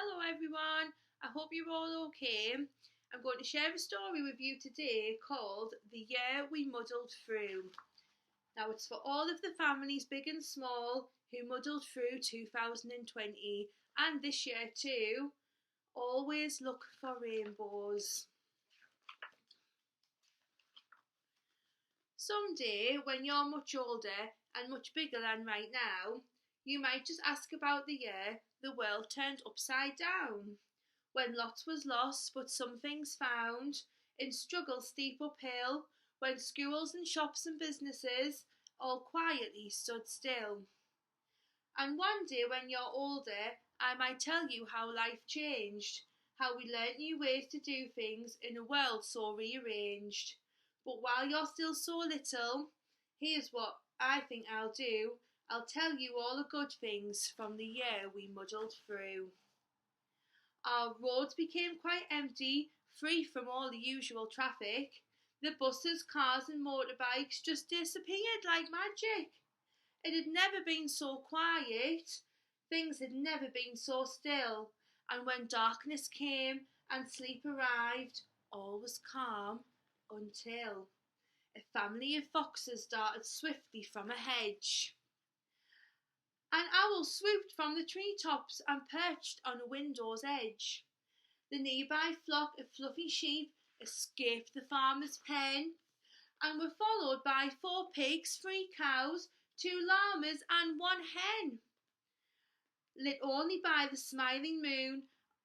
Hello everyone, I hope you're all okay. I'm going to share a story with you today called The Year We Muddled Through. Now it's for all of the families, big and small, who muddled through 2020 and this year too. Always look for rainbows. Someday, when you're much older and much bigger than right now, you might just ask about the year the world turned upside down, when lots was lost but some things found, in struggle steep uphill, when schools and shops and businesses all quietly stood still. And one day when you're older, I might tell you how life changed, how we learnt new ways to do things in a world so rearranged. But while you're still so little, here's what I think I'll do. I'll tell you all the good things from the year we muddled through. Our roads became quite empty, free from all the usual traffic. The buses, cars and motorbikes just disappeared like magic. It had never been so quiet. Things had never been so still. And when darkness came and sleep arrived, all was calm until a family of foxes darted swiftly from a hedge. An owl swooped from the treetops and perched on a window's edge. The nearby flock of fluffy sheep escaped the farmer's pen and were followed by 4 pigs, 3 cows, 2 llamas and 1 hen. Lit only by the smiling moon,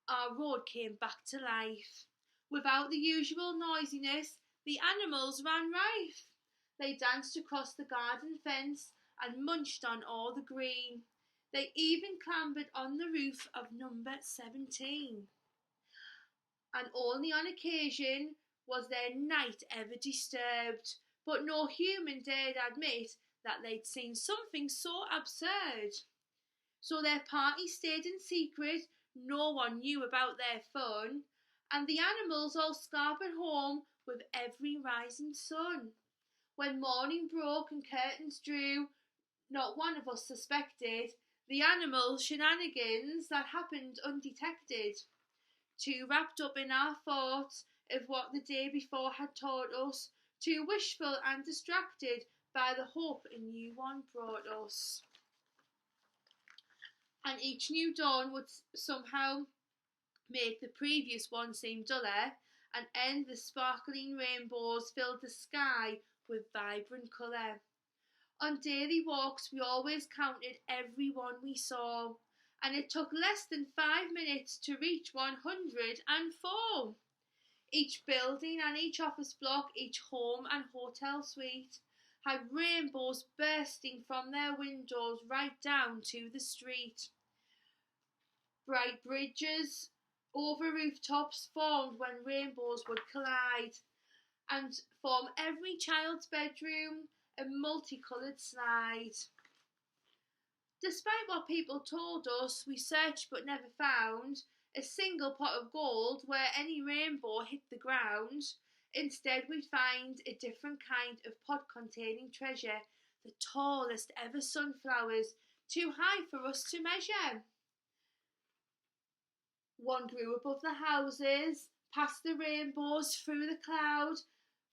our road came back to life. Without the usual noisiness, the animals ran rife. They danced across the garden fence and munched on all the green. They even clambered on the roof of number 17. And only on occasion was their night ever disturbed, but no human dared admit that they'd seen something so absurd. So their party stayed in secret, no one knew about their fun, and the animals all scampered home with every rising sun. When morning broke and curtains drew, not one of us suspected the animal shenanigans that happened undetected. Too wrapped up in our thoughts of what the day before had taught us, too wishful and distracted by the hope a new one brought us. And each new dawn would somehow make the previous one seem duller, and endless sparkling rainbows filled the sky with vibrant colour. On daily walks we always counted every one we saw, and it took less than 5 minutes to reach 104. Each building and each office block, each home and hotel suite had rainbows bursting from their windows right down to the street. Bright bridges over rooftops formed when rainbows would collide and form every child's bedroom a multicoloured slide. Despite what people told us, we searched but never found a single pot of gold where any rainbow hit the ground. Instead we'd find a different kind of pot containing treasure, the tallest ever sunflowers, too high for us to measure. One grew above the houses, past the rainbows, through the cloud,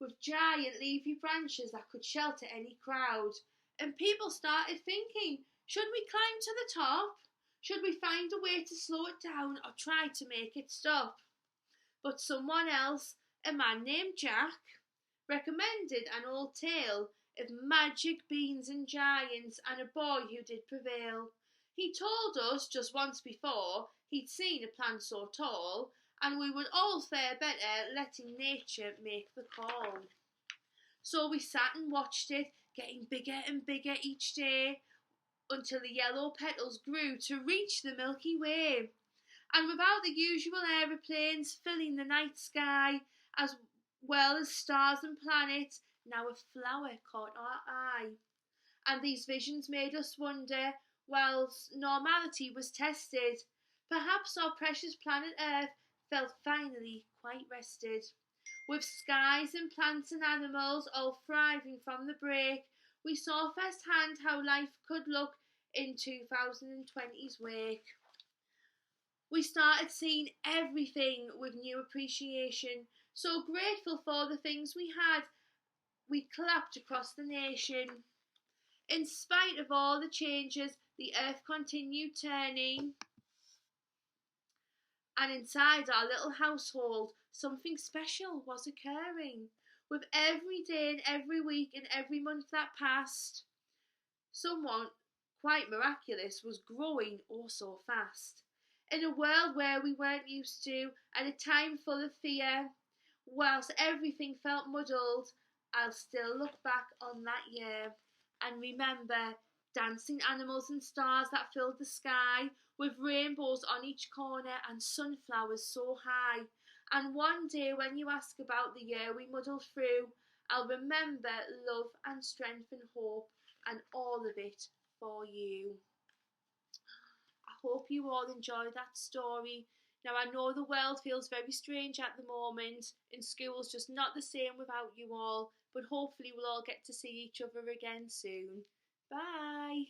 with giant leafy branches that could shelter any crowd. And people started thinking, should we climb to the top? Should we find a way to slow it down or try to make it stop? But someone else, a man named Jack, recommended an old tale of magic beans and giants and a boy who did prevail. He told us just once before he'd seen a plant so tall, and we would all fare better letting nature make the call. So we sat and watched it, getting bigger and bigger each day, until the yellow petals grew to reach the Milky Way. And without the usual aeroplanes filling the night sky, as well as stars and planets, now a flower caught our eye. And these visions made us wonder, whilst normality was tested, perhaps our precious planet Earth felt finally quite rested. With skies and plants and animals all thriving from the break, we saw firsthand how life could look in 2020's wake. We started seeing everything with new appreciation, so grateful for the things we had. We clapped across the nation. In spite of all the changes, the earth continued turning, and inside our little household, something special was occurring. With every day and every week and every month that passed, someone quite miraculous was growing oh so fast. In a world where we weren't used to, and a time full of fear, whilst everything felt muddled, I'll still look back on that year and remember dancing animals and stars that filled the sky, with rainbows on each corner and sunflowers so high. And one day when you ask about the year we muddled through, I'll remember love and strength and hope and all of it for you. I hope you all enjoyed that story. Now, I know the world feels very strange at the moment, and school's just not the same without you all, but hopefully we'll all get to see each other again soon. Bye!